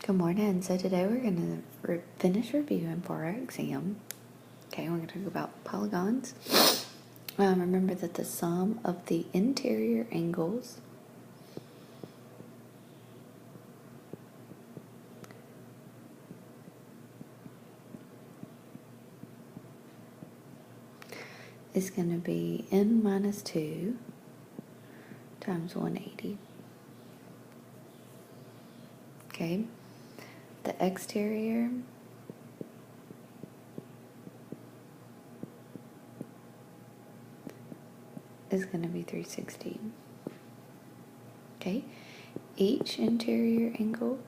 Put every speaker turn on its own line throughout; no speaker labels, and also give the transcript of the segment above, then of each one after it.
Good morning. So today we're going to finish reviewing for our exam. Okay, we're going to talk about polygons. Remember that the sum of the interior angles is going to be n minus 2 times 180. Okay, the exterior is going to be 360. Okay, each interior angle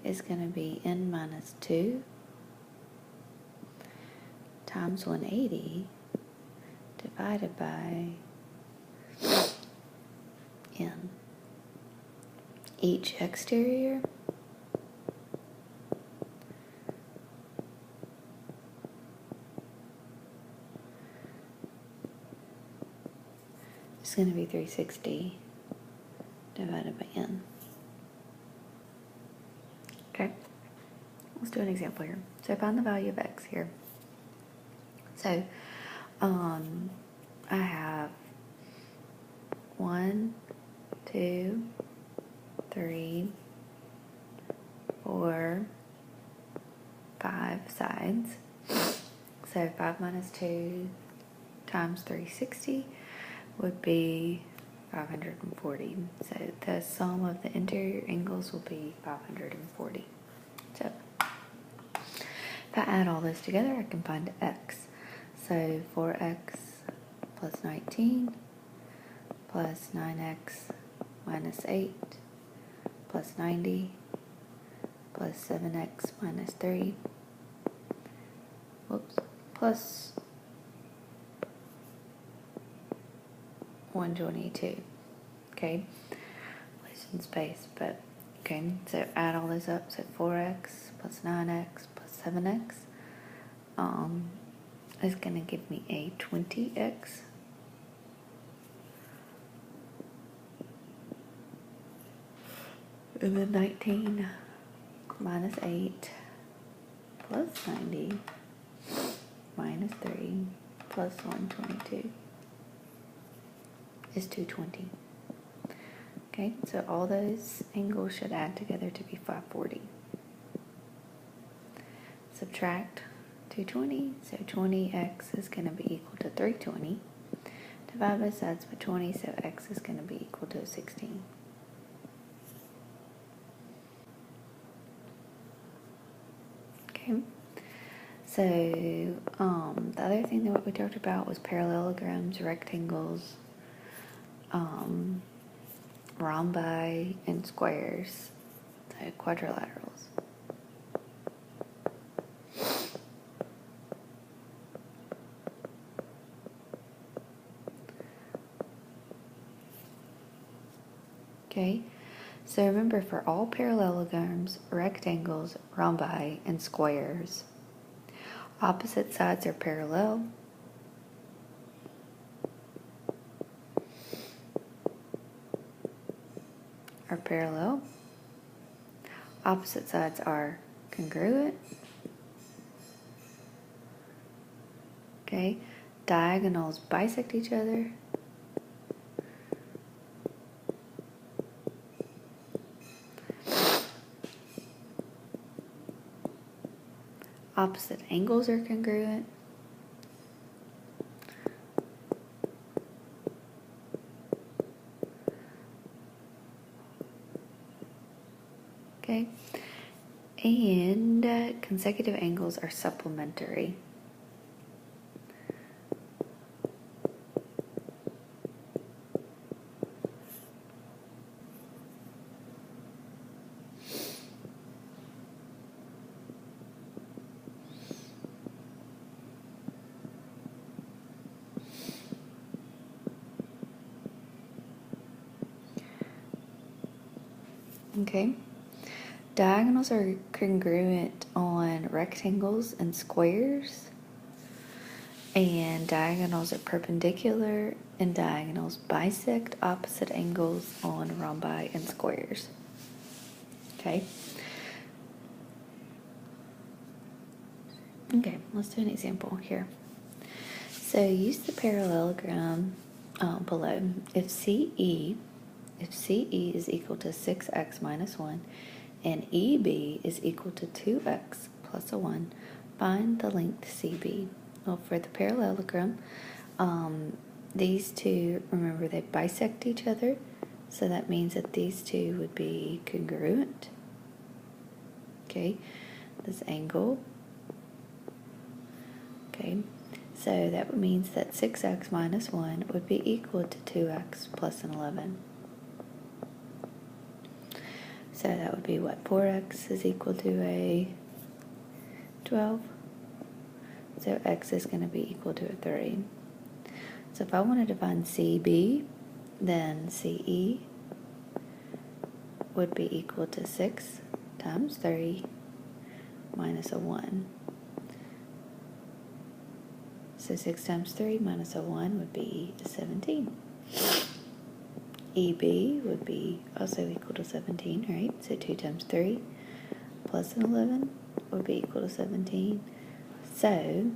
is going to be n minus 2 times 180 divided by n. Each exterior is going to be 360 divided by n. Okay, let's do an example here. So find the value of x here. So I have 1, 2, 3, 4, 5 sides. So 5 minus 2 times 360 would be 540. So the sum of the interior angles will be 540. So if I add all this together, I can find x. So 4x plus 19 plus 9x minus 8 plus 90 plus 7x minus 3 plus 122. Okay, place in space, but okay, so add all this up. So 4x plus 9x plus 7x is going to give me a 20x. And then 19 minus 8 plus 90 minus 3 plus 122 is 220. Okay, so all those angles should add together to be 540. Subtract 220, so 20x is going to be equal to 320. Divide both sides by 20, so x is going to be equal to 16. Okay, so the other thing that we talked about was parallelograms, rectangles, rhombi, and squares, so quadrilaterals. Okay, so remember, for all parallelograms, rectangles, rhombi, and squares, opposite sides are parallel. Opposite sides are congruent. Okay, diagonals bisect each other. Opposite angles are congruent. Okay, and consecutive angles are supplementary. Okay, diagonals are congruent on rectangles and squares, And diagonals are perpendicular, and diagonals bisect opposite angles on rhombi and squares. Okay. Okay, let's do an example here. So use the parallelogram below. If CE is equal to 6x minus 1 and EB is equal to 2x plus a 1, find the length CB. Well, for the parallelogram, these two, remember, they bisect each other, so that means that these two would be congruent. Okay, this angle. Okay, so that means that 6x minus 1 would be equal to 2x plus an 11. So that would be what? 4x is equal to a 12. So x is going to be equal to a 3. So if I wanted to find CB, then CE would be equal to 6 times 3 minus a 1. So 6 times 3 minus a 1 would be 17. EB would be also equal to 17, right? So 2 times 3 plus an 11 would be equal to 17. So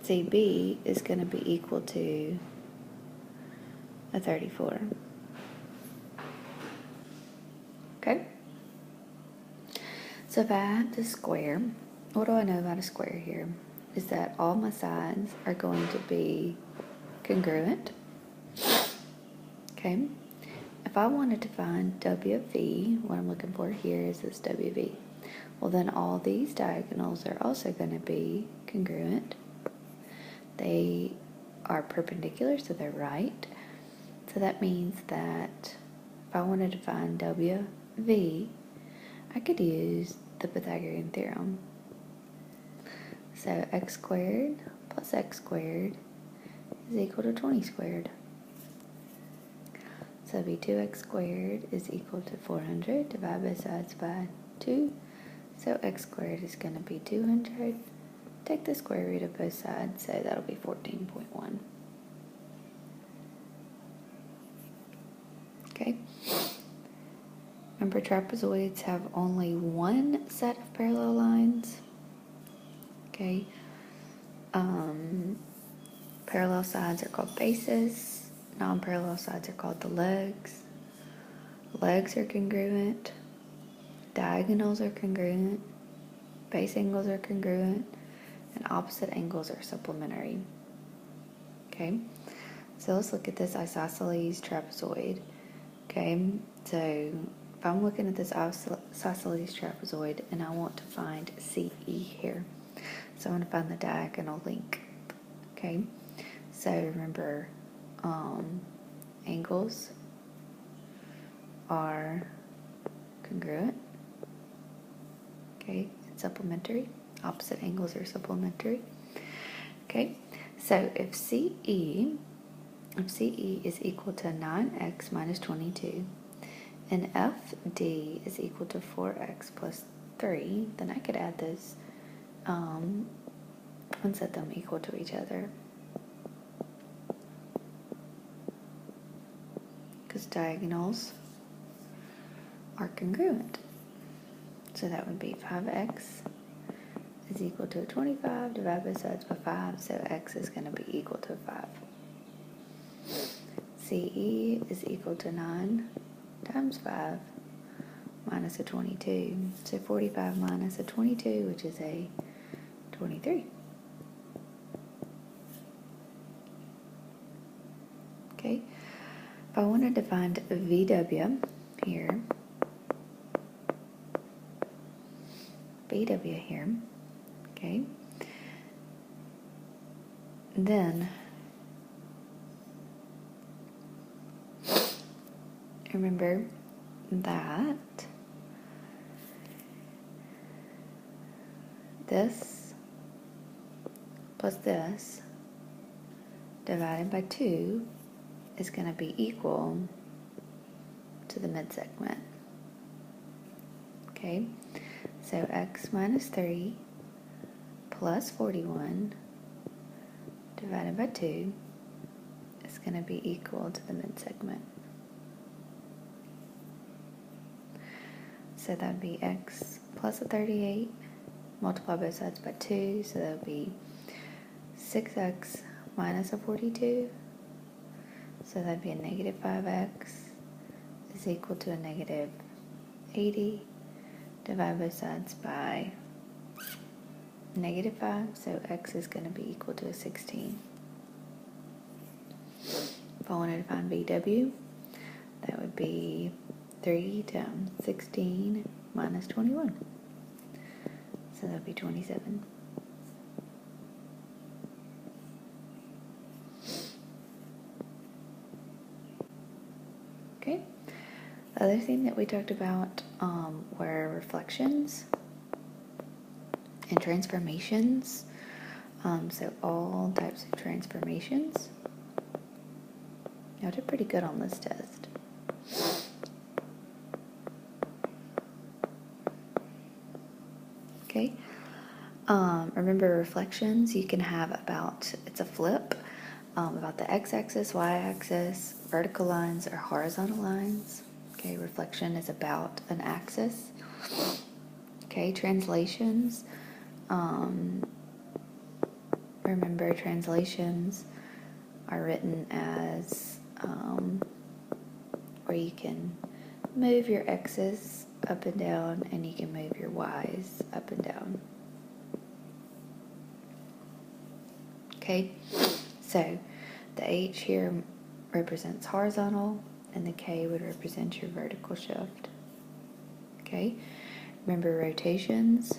CB is going to be equal to a 34. Okay? So if I have this square, what do I know about a square here? Is that all my sides are going to be congruent. Okay? If I wanted to find WV, what I'm looking for here is this WV. Well, then all these diagonals are also going to be congruent. They are perpendicular, so they're right. So that means that if I wanted to find WV, I could use the Pythagorean theorem. So x squared plus x squared is equal to 20 squared. So it'd be 2x squared is equal to 400, divide both sides by 2. So x squared is going to be 200. Take the square root of both sides, so that'll be 14.1. Okay. Remember, trapezoids have only one set of parallel lines. Okay. Parallel sides are called bases. Non-parallel sides are called the legs. Legs are congruent. Diagonals are congruent. Base angles are congruent. And opposite angles are supplementary. Okay. So let's look at this isosceles trapezoid. Okay. So if I'm looking at this isosceles trapezoid and I want to find CE here. So I want to find the diagonal length. Okay. So remember, angles are congruent. Okay, it's supplementary. Opposite angles are supplementary. Okay, so if CE is equal to 9x minus 22 and FD is equal to 4x plus 3, then I could add those and set them equal to each other. Because diagonals are congruent. So that would be 5x is equal to 25, divide both sides by 5, so x is going to be equal to 5. CE is equal to 9 times 5 minus a 22. So 45 minus a 22, which is a 23. Okay. If I wanted to find VW here, okay, then remember that this plus this divided by 2 is going to be equal to the midsegment. Okay, so x minus 3 plus 41 divided by 2 is going to be equal to the midsegment. So that would be x plus a 38, multiply both sides by 2, so that would be 6x minus a 42, so that would be a negative 5x is equal to a negative 80, divide both sides by negative 5, so x is going to be equal to a 16. If I wanted to find VW, that would be 3 times 16 minus 21. So that would be 27. Okay. The other thing that we talked about were reflections and transformations. So all types of transformations. Y'all did pretty good on this test. Okay. Remember reflections, you can have it's a flip, about the x-axis, y-axis, vertical lines, or horizontal lines. Okay, reflection is about an axis. Okay, translations. Remember translations are written as where you can move your x's up and down, and you can move your y's up and down. Okay, so the H here represents horizontal, and the K would represent your vertical shift. Okay, remember rotations.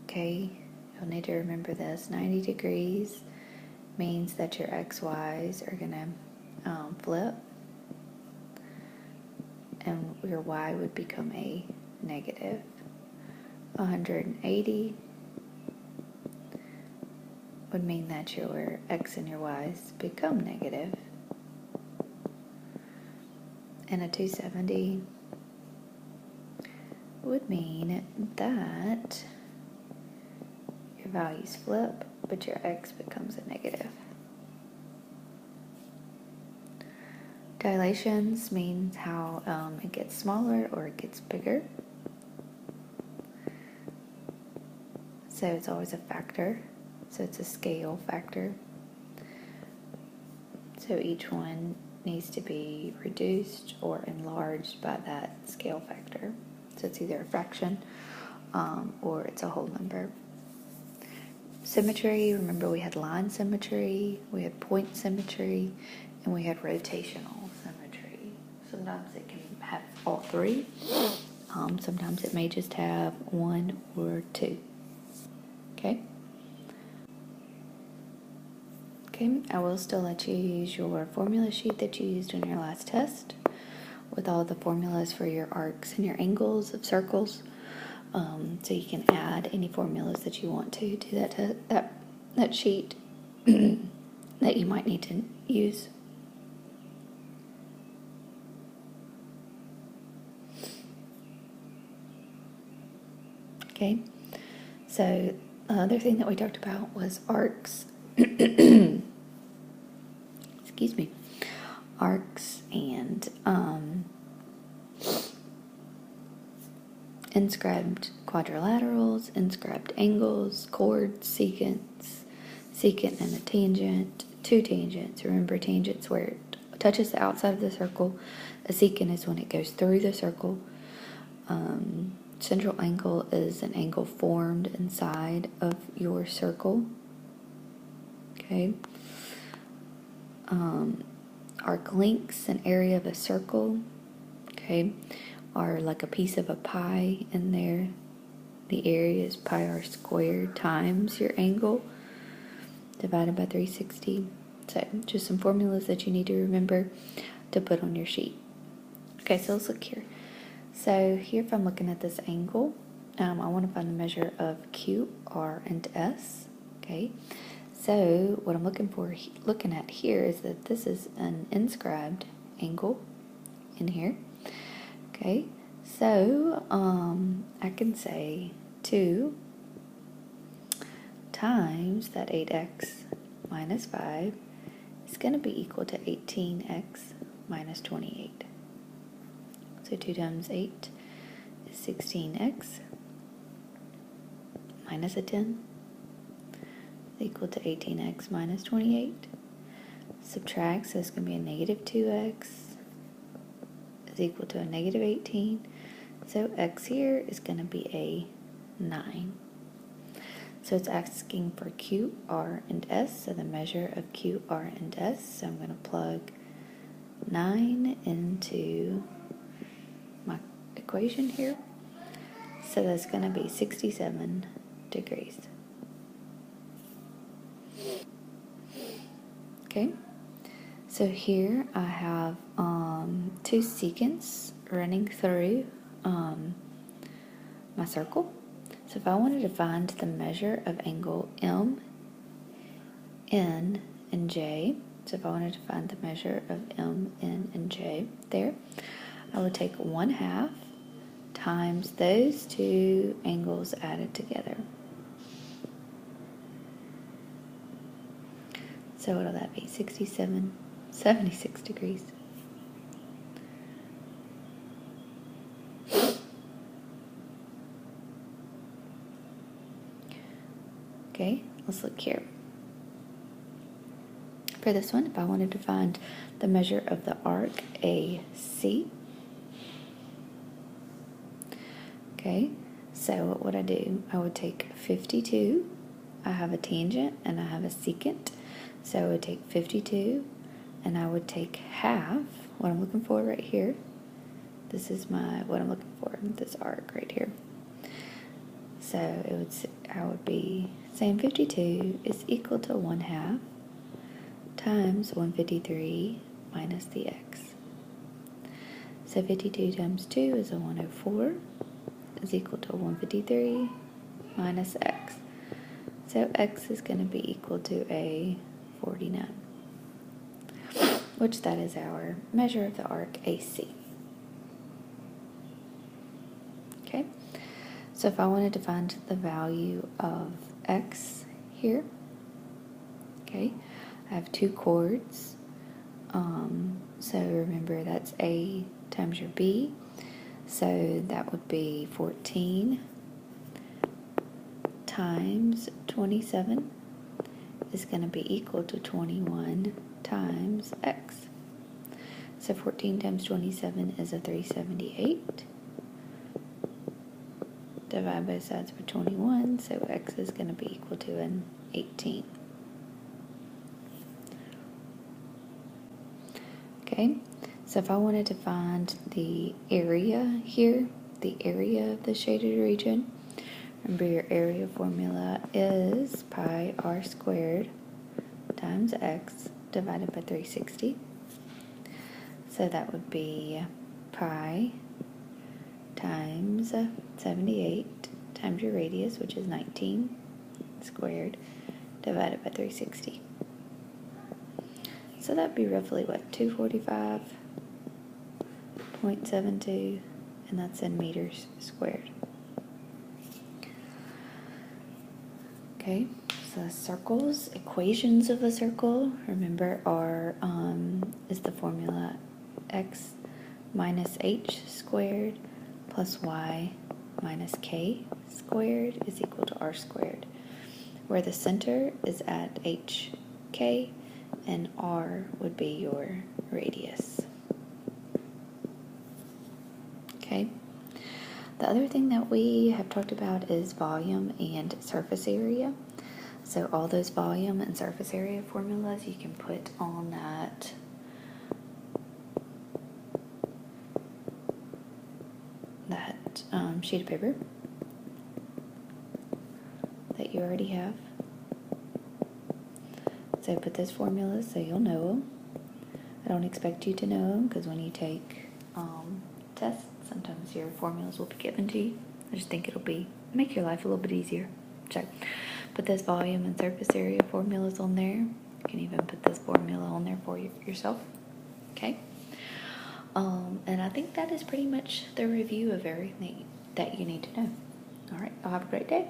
Okay, you'll need to remember this. 90 degrees means that your XYs are going to flip, and your Y would become a negative. 180 would mean that your X and your Y's become negative. And a 270 would mean that your values flip, but your X becomes a negative. Dilations means how it gets smaller or it gets bigger. So it's always a factor. So it's a scale factor. So each one needs to be reduced or enlarged by that scale factor. So it's either a fraction or it's a whole number. Symmetry, remember we had line symmetry, we had point symmetry, and we had rotational symmetry. Sometimes it can have all three. Sometimes it may just have one or two. Okay? Okay, I will still let you use your formula sheet that you used in your last test with all the formulas for your arcs and your angles of circles. So you can add any formulas that you want to that sheet that you might need to use. Okay, so the other thing that we talked about was arcs. Excuse me. Arcs and inscribed quadrilaterals, inscribed angles, chords, secants, secant and a tangent, two tangents. Remember tangents where it touches the outside of the circle. A secant is when it goes through the circle. Central angle is an angle formed inside of your circle. Okay. Arc lengths, an area of a circle. Okay. Are like a piece of a pie in there. The area is pi r squared times your angle divided by 360. So just some formulas that you need to remember to put on your sheet. Okay, so let's look here. So here if I'm looking at this angle, I want to find the measure of Q, R, and S. Okay, so what I'm looking at here is that this is an inscribed angle in here. Okay, so I can say 2 times that 8x minus 5 is going to be equal to 18x minus 28. So 2 times 8 is 16x minus a 10 is equal to 18x minus 28. Subtract, so it's going to be a negative 2x is equal to a negative 18. So x here is going to be a 9. So it's asking for Q, R, and S, so the measure of Q, R, and S. So I'm going to plug 9 into my equation here. So that's going to be 67 degrees. Okay, so here I have two secants running through my circle. So if I wanted to find the measure of angle M, N, and J, so if I wanted to find the measure of M, N, and J there, I would take 1/2 times those two angles added together. So what'll that be? 76 degrees. Okay, let's look here. For this one, if I wanted to find the measure of the arc AC, okay, so what would I do? I would take 52, I have a tangent and I have a secant, so I would take 52 and I would take half, what I'm looking for right here, this is what I'm looking for, this arc right here. So I would be saying 52 is equal to 1/2 times 153 minus the x. So 52 times 2 is a 104 is equal to 153 minus x. So x is going to be equal to a 49, which that is our measure of the arc AC. Okay, so if I wanted to find the value of x here, okay, I have two chords, so remember that's A times your B, so that would be 14 times 27 is going to be equal to 21 times x. So 14 times 27 is a 378. Divide both sides by 21, so x is going to be equal to an 18. Okay, so if I wanted to find the area here, the area of the shaded region, remember your area formula is pi r squared times x divided by 360. So that would be pi times 78 times your radius, which is 19 squared, divided by 360. So that'd be roughly what, 245.72, and that's in meters squared. Okay, so circles, equations of a circle, remember, are is the formula x minus h squared plus y minus k squared is equal to r squared, where the center is at hk and r would be your radius. Okay, the other thing that we have talked about is volume and surface area. So all those volume and surface area formulas you can put on that sheet of paper that you already have. So put those formulas so you'll know them. I don't expect you to know them because when you take tests, sometimes your formulas will be given to you. I just think it'll make your life a little bit easier. So put those volume and surface area formulas on there. You can even put this formula on there for yourself. Okay. And I think that is pretty much the review of everything that you need to know. All right, I'll have a great day.